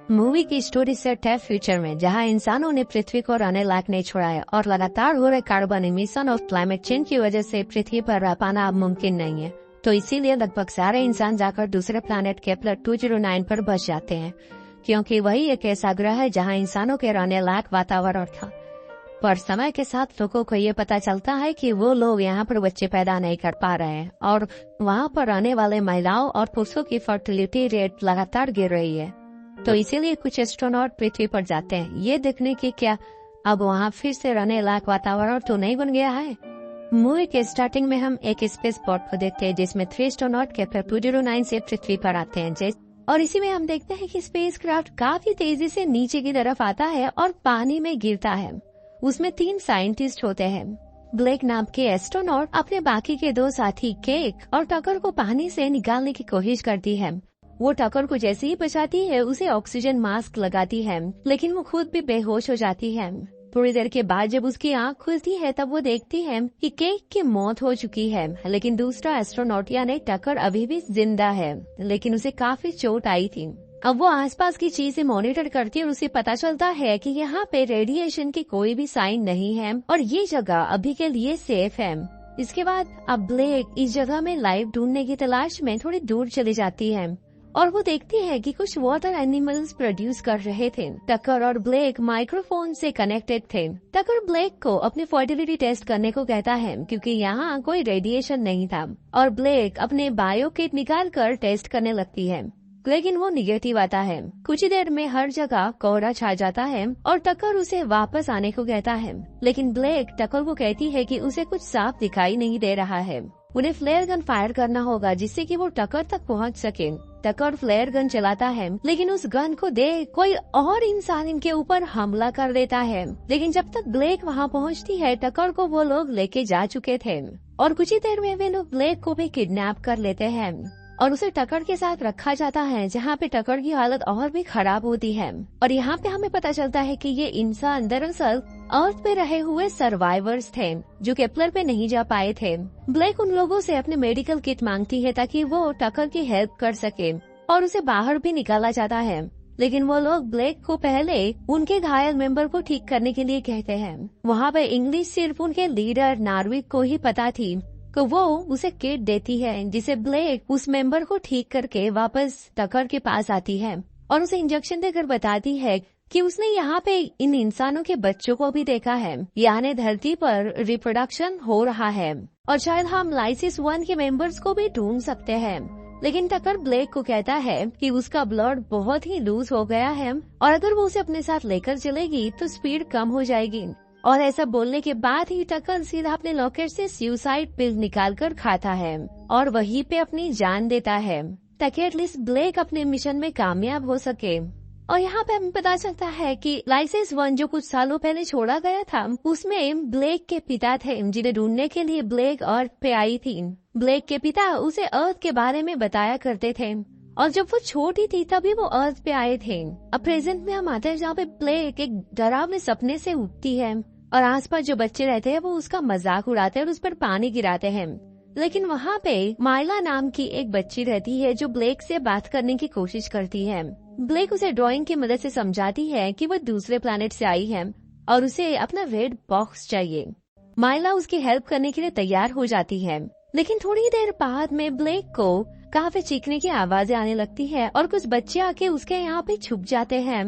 Movie की story set है future में, जहां इंसानों ने पृथ्वी को रहने लायक नहीं छोड़ा है और लगातार हो रहे कार्बन इमिशन और क्लाइमेट चेंज की वजह से पृथ्वी पर रह पाना अब मुमकिन नहीं है। तो इसीलिए लगभग सारे इंसान जाकर दूसरे प्लैनेट केपलर 209 पर बस जाते हैं, क्योंकि वही एक ऐसा ग्रह है जहां इंसानों के रहने लायक वातावरण था। पर समय के साथ लोगों को ये पता चलता है कि वो लोग यहाँ पर बच्चे पैदा नहीं कर पा रहे हैं और वहाँ पर रहने वाले महिलाओं और पुरुषों की फर्टिलिटी रेट लगातार गिर रही है। तो इसीलिए कुछ एस्ट्रोनॉट पृथ्वी पर जाते हैं ये देखने की क्या अब वहाँ फिर से रहने लायक वातावरण तो नहीं बन गया है। मूवी के स्टार्टिंग में हम एक स्पेस पोर्ट को देखते हैं जिसमें 3 एस्ट्रोनॉट केपलर 209 से पृथ्वी पर आते हैं और इसी में हम देखते हैं कि स्पेस क्राफ्ट काफी तेजी से नीचे की तरफ आता है और पानी में गिरता है। उसमें 3 साइंटिस्ट होते हैं। ब्लेक नाम के एस्ट्रोनॉट अपने बाकी के 2 साथी केक और टकर को पानी से निकालने की कोशिश करती है। वो टकर को जैसे ही बचाती है उसे ऑक्सीजन मास्क लगाती है, लेकिन वो खुद भी बेहोश हो जाती है। थोड़ी देर के बाद जब उसकी आंख खुलती है तब वो देखती है कि केक की मौत हो चुकी है, लेकिन दूसरा एस्ट्रोनॉट यानी टकर अभी भी जिंदा है, लेकिन उसे काफी चोट आई थी। अब वो आसपास की चीजें मॉनिटर करती है और उसे पता चलता है कि यहाँ पे रेडिएशन की कोई भी साइन नहीं है और ये जगह अभी के लिए सेफ है। इसके बाद अब ब्लेक इस जगह में लाइफ ढूंढने की तलाश में थोड़ी दूर चली जाती है और वो देखती है कि कुछ वाटर एनिमल्स प्रोड्यूस कर रहे थे। टकर और ब्लेक माइक्रोफोन से कनेक्टेड थे। टकर ब्लेक को अपने फर्टिलिटी टेस्ट करने को कहता है क्योंकि यहाँ कोई रेडिएशन नहीं था और ब्लेक अपने बायो किट निकाल कर टेस्ट करने लगती है, लेकिन वो निगेटिव आता है। कुछ ही देर में हर जगह कोहरा छा जाता है और टकर उसे वापस आने को कहता है, लेकिन ब्लेक टकर को कहती है कि उसे कुछ साफ दिखाई नहीं दे रहा है। उन्हें फ्लेयर गन फायर करना होगा जिससे कि वो टकर तक पहुंच सके। टकर फ्लेयर गन चलाता है, लेकिन उस गन को देख कोई और इंसान इनके ऊपर हमला कर देता है। लेकिन जब तक ब्लेक वहां पहुंचती है टकर को वो लोग लेके जा चुके थे और कुछ ही देर में वे लोग ब्लेक को भी किडनैप कर लेते हैं और उसे टकर के साथ रखा जाता है, जहाँ पे टकर की हालत और भी खराब होती है। और यहाँ पे हमें पता चलता है कि ये इंसान दरअसल अर्थ पे रहे हुए सर्वाइवर्स थे जो केपलर पे नहीं जा पाए थे। ब्लेक उन लोगों से अपने मेडिकल किट मांगती है ताकि वो टकर की हेल्प कर सके और उसे बाहर भी निकाला जाता है, लेकिन वो लोग ब्लेक को पहले उनके घायल मेंबर को ठीक करने के लिए कहते हैं। वहाँ पे इंग्लिश सिर्फ उनके लीडर नार्विक को ही पता थी, तो वो उसे किट देती है जिसे ब्लेक उस मेंबर को ठीक करके वापस टकर के पास आती है और उसे इंजेक्शन देकर बताती है कि उसने यहाँ पे इन इंसानों के बच्चों को भी देखा है, यानी धरती पर रिप्रोडक्शन हो रहा है और शायद हम लाइसिस 1 के मेंबर्स को भी ढूंढ सकते हैं। लेकिन टकर ब्लेक को कहता है कि उसका ब्लड बहुत ही लूज हो गया है और अगर वो उसे अपने साथ लेकर चलेगी तो स्पीड कम हो जाएगी। और ऐसा बोलने के बाद ही टकर सीधा अपने लॉकर से सुसाइड पिल निकालकर खाता है और वहीं पे अपनी जान देता है ताकि एटलीस्ट ब्लेक अपने मिशन में कामयाब हो सके। और यहाँ पे हमें पता चलता है कि लाइसिस 1 जो कुछ सालों पहले छोड़ा गया था उसमें ब्लेक के पिता थे जिन्हें ढूंढने के लिए ब्लेक अर्थ पे आई थी। ब्लेक के पिता उसे अर्थ के बारे में बताया करते थे और जब वो छोटी थी तभी वो अर्थ पे आए थे। अब प्रेजेंट में हम आते हैं जहाँ पे ब्लेक एक डरावने सपने से उठती है और आसपास जो बच्चे रहते हैं वो उसका मजाक उड़ाते हैं और उस पर पानी गिराते हैं। लेकिन वहाँ पे माइला नाम की एक बच्ची रहती है जो ब्लेक से बात करने की कोशिश करती है। ब्लेक उसे ड्राइंग की मदद से समझाती है कि वो दूसरे प्लैनेट से आई है और उसे अपना रेड बॉक्स चाहिए। माइला उसकी हेल्प करने के लिए तैयार हो जाती है, लेकिन थोड़ी देर बाद में ब्लेक को काफी चीखने की आवाजें आने लगती है और कुछ बच्चे आके उसके यहाँ पे छुप जाते हैं।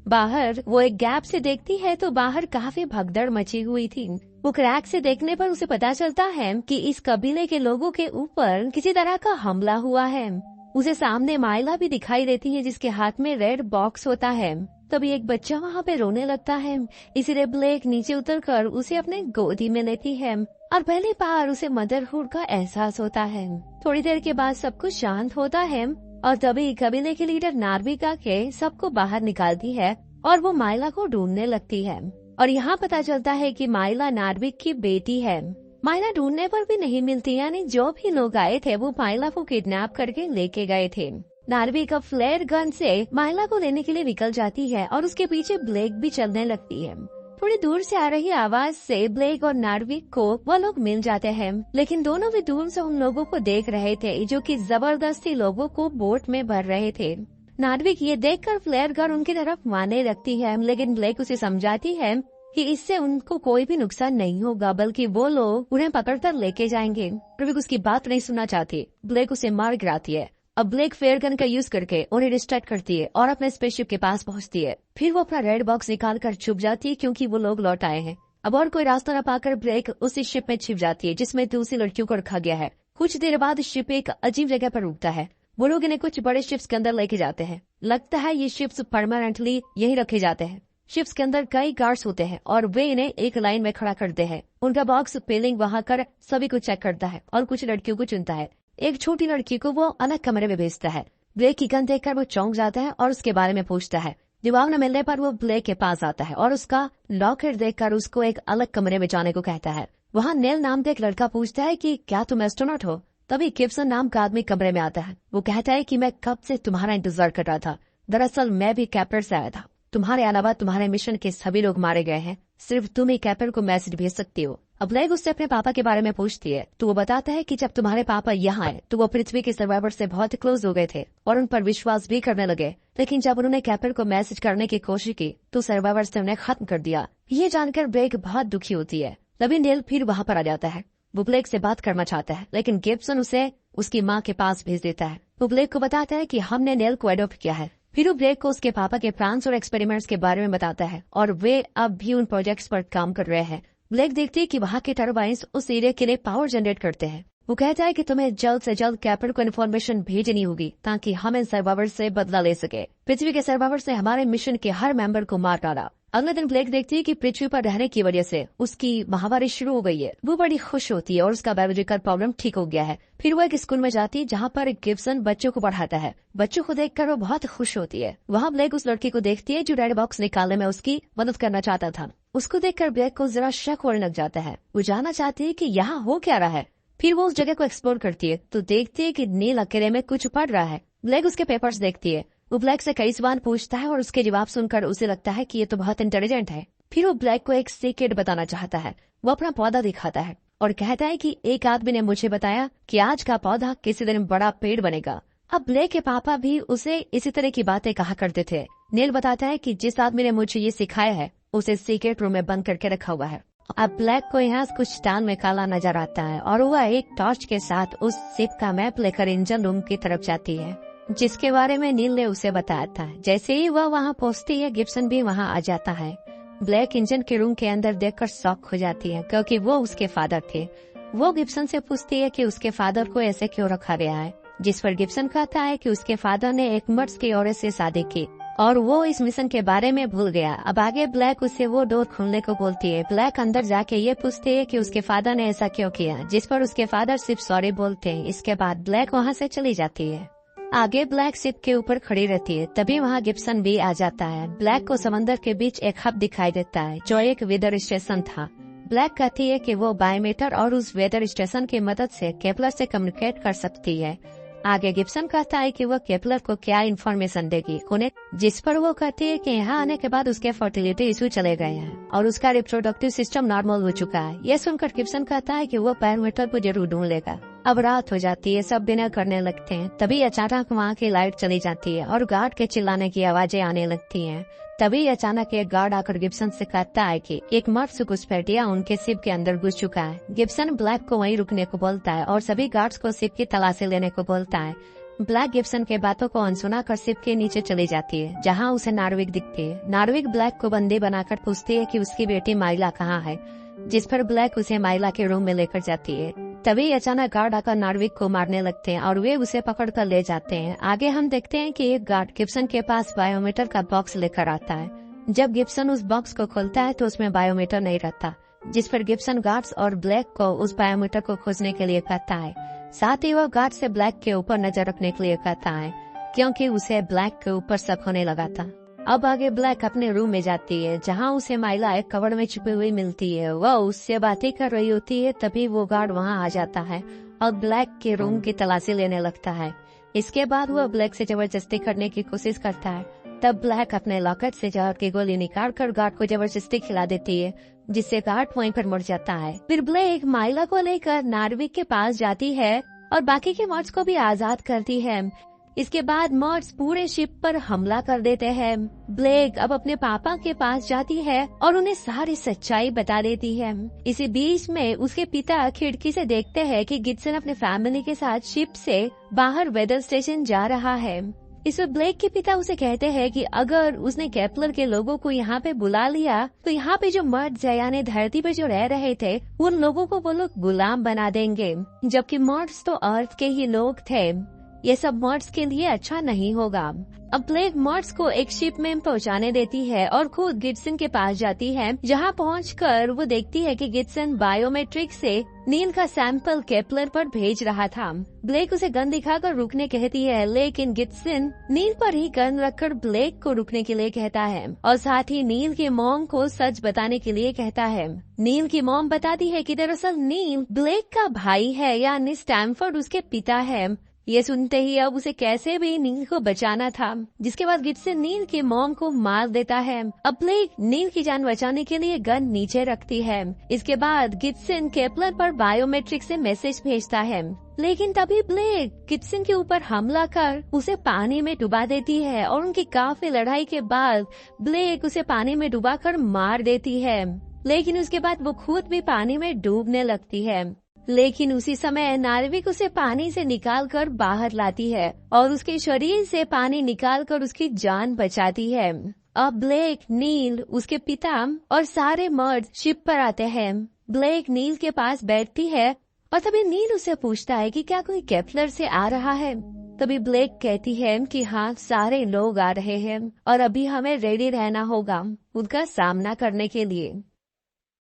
बाहर वो एक गैप से देखती है तो बाहर काफी भगदड़ मची हुई थी। वो क्रैक से देखने पर उसे पता चलता है कि इस कबीले के लोगों के ऊपर किसी तरह का हमला हुआ है। उसे सामने माइला भी दिखाई देती है जिसके हाथ में रेड बॉक्स होता है। तभी एक बच्चा वहाँ पे रोने लगता है, इसीलिए ब्लेक नीचे उतरकर उसे अपने गोदी में लेती है और पहली बार उसे मदरहुड का एहसास होता है। थोड़ी देर के बाद सब कुछ शांत होता है और तभी कबीले के लीडर नार्विका के सबको बाहर निकालती है और वो माइला को ढूंढने लगती है। और यहाँ पता चलता है कि माइला नार्विक की बेटी है। माइला ढूंढने पर भी नहीं मिलती, यानी जो भी लोग आए थे वो माइला को किडनैप करके लेके गए थे। नार्विक अब फ्लेयर गन से माइला को लेने के लिए निकल जाती है और उसके पीछे ब्लेक भी चलने लगती है। थोड़ी दूर से आ रही आवाज से ब्लेक और नार्विक को वो लोग मिल जाते हैं, लेकिन दोनों भी दूर से उन लोगों को देख रहे थे जो कि जबरदस्ती लोगों को बोट में भर रहे थे। नार्विक ये देखकर फ्लेयर गन उनकी तरफ मारने लगती है, लेकिन ब्लेक उसे समझाती है कि इससे उनको कोई भी नुकसान नहीं होगा, बल्कि वो लोग उन्हें पकड़कर लेके जाएंगे। नार्विक उसकी बात नहीं सुनना चाहती। ब्लेक उसे मार गिराती है। अब ब्लेक फ्लेयर गन का यूज करके उन्हें डिस्ट्रैक्ट करती है और अपने स्पेसशिप के पास पहुंचती है। फिर वो अपना रेड बॉक्स निकाल कर छुप जाती है क्योंकि वो लोग लौट आए हैं। अब और कोई रास्ता न पाकर ब्लेक उसी शिप में छिप जाती है जिसमें दूसरी लड़कियों को रखा गया है। कुछ देर बाद शिप एक अजीब जगह पर रुकता है। वो लोग इन्हें कुछ बड़े शिप्स के अंदर लेके जाते हैं। लगता है ये शिप्स परमानेंटली यही रखे जाते हैं। शिप्स के अंदर कई गार्ड्स होते हैं और वे इन्हें एक लाइन में खड़ा करते हैं। उनका बॉक्स पेलिंग वहां कर सभी को चेक करता है और कुछ लड़कियों को चुनता है। एक छोटी लड़की को वो अलग कमरे में भेजता है। ब्लेक की गन देखकर वो चौंक जाता है और उसके बारे में पूछता है। जवाब न मिलने पर वो ब्लेक के पास आता है और उसका लॉकर देखकर उसको एक अलग कमरे में जाने को कहता है। वहाँ नेल नाम का एक लड़का पूछता है कि क्या तुम एस्ट्रोनॉट हो? तभी गिब्सन नाम का आदमी कमरे में आता है। वो कहता है कि मैं कब से तुम्हारा इंतजार कर रहा था। दरअसल मैं भी कैप्टर से आया था। तुम्हारे अलावा तुम्हारे मिशन के सभी लोग मारे गए हैं। सिर्फ तुम ही कैप्टर को मैसेज भेज सकती हो। अब ब्लेक उससे अपने पापा के बारे में पूछती है तो वो बताता है कि जब तुम्हारे पापा यहाँ आए तो वो पृथ्वी के सर्वाइवर से बहुत क्लोज हो गए थे और उन पर विश्वास भी करने लगे, लेकिन जब उन्होंने कैप्टर को मैसेज करने की कोशिश की तो सर्वाइवर से उन्हें खत्म कर दिया। ये जानकर ब्लेक बहुत दुखी होती है। तभी नेल फिर वहाँ पर आ जाता है। वो ब्लेक से बात करना चाहता है, लेकिन गिब्सन उसे उसकी माँ के पास भेज देता है। वो ब्लेक को बताता है कि हमने नेल को एडॉप्ट किया है। फिर वो ब्लेक को उसके पापा के प्लान्स और एक्सपेरिमेंट्स के बारे में बताता है और वे अब भी उन प्रोजेक्ट्स पर काम कर रहे हैं। ब्लेक देखती है कि वहाँ के टर्बाइंस उस एरिया के लिए पावर जनरेट करते हैं। वो कहता है कि तुम्हें जल्द से जल्द कैप्टर को इन्फॉर्मेशन भेजनी होगी ताकि हम इन सर्वाइवर से बदला ले सके। पृथ्वी के सर्वाइवर से हमारे मिशन के हर मेंबर को मार डाला। अगले दिन ब्लेक देखती है कि पृथ्वी पर रहने की वजह से उसकी महामारी शुरू हो गई है। वो बड़ी खुश होती है और उसका बायोलॉजिकल प्रॉब्लम ठीक हो गया है। फिर वो एक स्कूल में जाती है जहाँ पर गिब्सन बच्चों को पढ़ाता है। बच्चों को देखकर वो बहुत खुश होती है। वहाँ ब्लेक उस लड़की को देखती है जो रेड बॉक्स निकालने में उसकी मदद करना चाहता था। उसको देखकर ब्लेक को जरा शक होने लग जाता है। वो जानना चाहती है कि यहाँ हो क्या रहा है। फिर वो उस जगह को एक्सप्लोर करती है तो देखती है कि नील अकेले में कुछ पढ़ रहा है। ब्लेक उसके पेपर्स देखती है। वो ब्लैक से कई सवाल पूछता है और उसके जवाब सुनकर उसे लगता है कि ये तो बहुत इंटेलिजेंट है। फिर वो ब्लैक को एक सीक्रेट बताना चाहता है। वो अपना पौधा दिखाता है और कहता है कि एक आदमी ने मुझे बताया कि आज का पौधा किसी दिन बड़ा पेड़ बनेगा। अब ब्लैक के पापा भी उसे इसी तरह की बातें कहा करते थे। नील बताता है कि जिस आदमी ने मुझे ये सिखाया है उसे सीक्रेट रूम में बंद करके रखा हुआ है। अब ब्लैक को यहाँ कुछ टाल में काला नजर आता है और वह एक टॉर्च के साथ उस शिप का मैप लेकर इंजन रूम की तरफ जाती है जिसके बारे में नील ने उसे बताया था। जैसे ही वह वहाँ पहुँचती है गिब्सन भी वहाँ आ जाता है। ब्लैक इंजन के रूम के अंदर देखकर शॉक हो जाती है क्योंकि वो उसके फादर थे। वो गिब्सन से पूछती है कि उसके फादर को ऐसे क्यों रखा गया है, जिस पर गिब्सन कहता है कि उसके फादर ने एक मर्द की औरत से शादी की और वो इस मिशन के बारे में भूल गया। अब आगे ब्लैक उसे वो डोर खोलने को बोलती है। ब्लैक अंदर जाके ये पूछती है कि उसके फादर ने ऐसा क्यों किया, जिस पर उसके फादर सिर्फ सॉरी बोलते हैं। इसके बाद ब्लैक वहाँ से चली जाती है। आगे ब्लैक शिप के ऊपर खड़ी रहती है। तभी वहाँ गिब्सन भी आ जाता है। ब्लैक को समंदर के बीच एक हब दिखाई देता है जो एक वेदर स्टेशन था। ब्लैक कहती है कि वो बायोमीटर और उस वेदर स्टेशन की मदद से केपलर से कम्युनिकेट कर सकती है। आगे गिब्सन कहता है कि वो केपलर को क्या इन्फॉर्मेशन देगी उन्हें, जिस पर वो कहती है कि यहाँ आने के बाद उसके फर्टिलिटी इशू चले गए हैं और उसका रिप्रोडक्टिव सिस्टम नॉर्मल हो चुका है। ये सुनकर गिब्सन कहता है कि वो बायोमीटर को जरूर ढूंढ लेगा। अब रात हो जाती है, सब डिनर करने लगते हैं। तभी अचानक वहाँ की लाइट चली जाती है और गार्ड के चिल्लाने की आवाजें आने लगती हैं। तभी अचानक एक गार्ड आकर गिब्सन से कहता है कि एक मर्द घुसपैठिया उनके शिप के अंदर घुस चुका है। गिब्सन ब्लैक को वहीं रुकने को बोलता है और सभी गार्ड्स को शिप की तलाशी लेने को बोलता है। ब्लैक गिब्सन के बातों को अनसुना कर शिप के नीचे चली जाती है जहाँ उसे नार्विक दिखती है। नार्विक ब्लैक को बंदी बनाकर पूछती है कि उसकी बेटी माइला कहाँ है, जिस पर ब्लैक उसे माइला के रूम में लेकर जाती है। तभी अचानक गार्ड आकर नार्विक को मारने लगते हैं और वे उसे पकड़ कर ले जाते हैं। आगे हम देखते हैं कि एक गार्ड गिब्सन के पास बायोमीटर का बॉक्स लेकर आता है। जब गिब्सन उस बॉक्स को खोलता है तो उसमें बायोमीटर नहीं रहता, जिस पर गिब्सन गार्ड्स और ब्लैक को उस बायोमीटर को खोजने के लिए कहता है। साथ ही वह गार्ड से ब्लैक के ऊपर नजर रखने के लिए कहता है क्योंकि उसे ब्लैक के ऊपर शक होने लगा था। अब आगे ब्लैक अपने रूम में जाती है जहाँ उसे माइला एक कवर में छुपी हुई मिलती है। वह उससे बातें कर रही होती है। तभी वो गार्ड वहाँ आ जाता है और ब्लैक के रूम की तलाशी लेने लगता है। इसके बाद वह ब्लैक से जबरदस्ती करने की कोशिश करता है। तब ब्लैक अपने लॉकेट से जहर की गोली निकाल कर गार्ड को जबरदस्ती खिला देती है, जिससे गार्ड वहीं पर मर जाता है। फिर ब्लैक माइला को लेकर नार्विक के पास जाती है और बाकी के मर्ड्स को भी आजाद करती है। इसके बाद मॉड्स पूरे शिप पर हमला कर देते हैं। ब्लेक अब अपने पापा के पास जाती है और उन्हें सारी सच्चाई बता देती है। इसी बीच में उसके पिता खिड़की से देखते हैं कि गिब्सन अपने फैमिली के साथ शिप से बाहर वेदर स्टेशन जा रहा है। इसमें ब्लेक के पिता उसे कहते हैं कि अगर उसने केपलर के लोगों को यहाँ पे बुला लिया तो यहाँ पे जो मर्द यानी धरती पे जो रह रहे थे उन लोगों को वो लोग गुलाम बना देंगे, जबकि मर्ड्स तो अर्थ के ही लोग थे। ये सब मर्ड्स के लिए अच्छा नहीं होगा। अब ब्लेक मर्ड्स को एक शिप में पहुंचाने देती है और खुद गिब्सन के पास जाती है, जहां पहुंचकर वो देखती है कि गिब्सन बायोमेट्रिक से नील का सैंपल केपलर पर भेज रहा था। ब्लेक उसे गन दिखाकर रुकने कहती है, लेकिन गिब्सन नील पर ही गन रखकर ब्लेक को रुकने के लिए कहता है और साथ ही नील की मॉम को सच बताने के लिए कहता है। नील की मॉम बताती है कि दरअसल नील ब्लेक का भाई है, यानी स्टैमफोर्ड उसके पिता है। ये सुनते ही अब उसे कैसे भी नील को बचाना था, जिसके बाद गिब्सन नील की मॉम को मार देता है। अब ब्लेक नील की जान बचाने के लिए गन नीचे रखती है। इसके बाद गिब्सन केपलर पर बायोमेट्रिक से मैसेज भेजता है, लेकिन तभी ब्लेक गिब्सन के ऊपर हमला कर उसे पानी में डुबा देती है और उनकी काफी लड़ाई के बाद ब्लेक उसे पानी में डुबाकर मार देती है। लेकिन उसके बाद वो खुद भी पानी में डूबने लगती है। लेकिन उसी समय नार्विक उसे पानी से निकालकर बाहर लाती है और उसके शरीर से पानी निकालकर उसकी जान बचाती है। अब ब्लेक, नील, उसके पिता और सारे मर्द शिप पर आते हैं। ब्लेक नील के पास बैठती है और तभी नील उसे पूछता है कि क्या कोई केपलर से आ रहा है। तभी ब्लेक कहती है कि हाँ, सारे लोग आ रहे हैं और अभी हमें रेडी रहना होगा उनका सामना करने के लिए।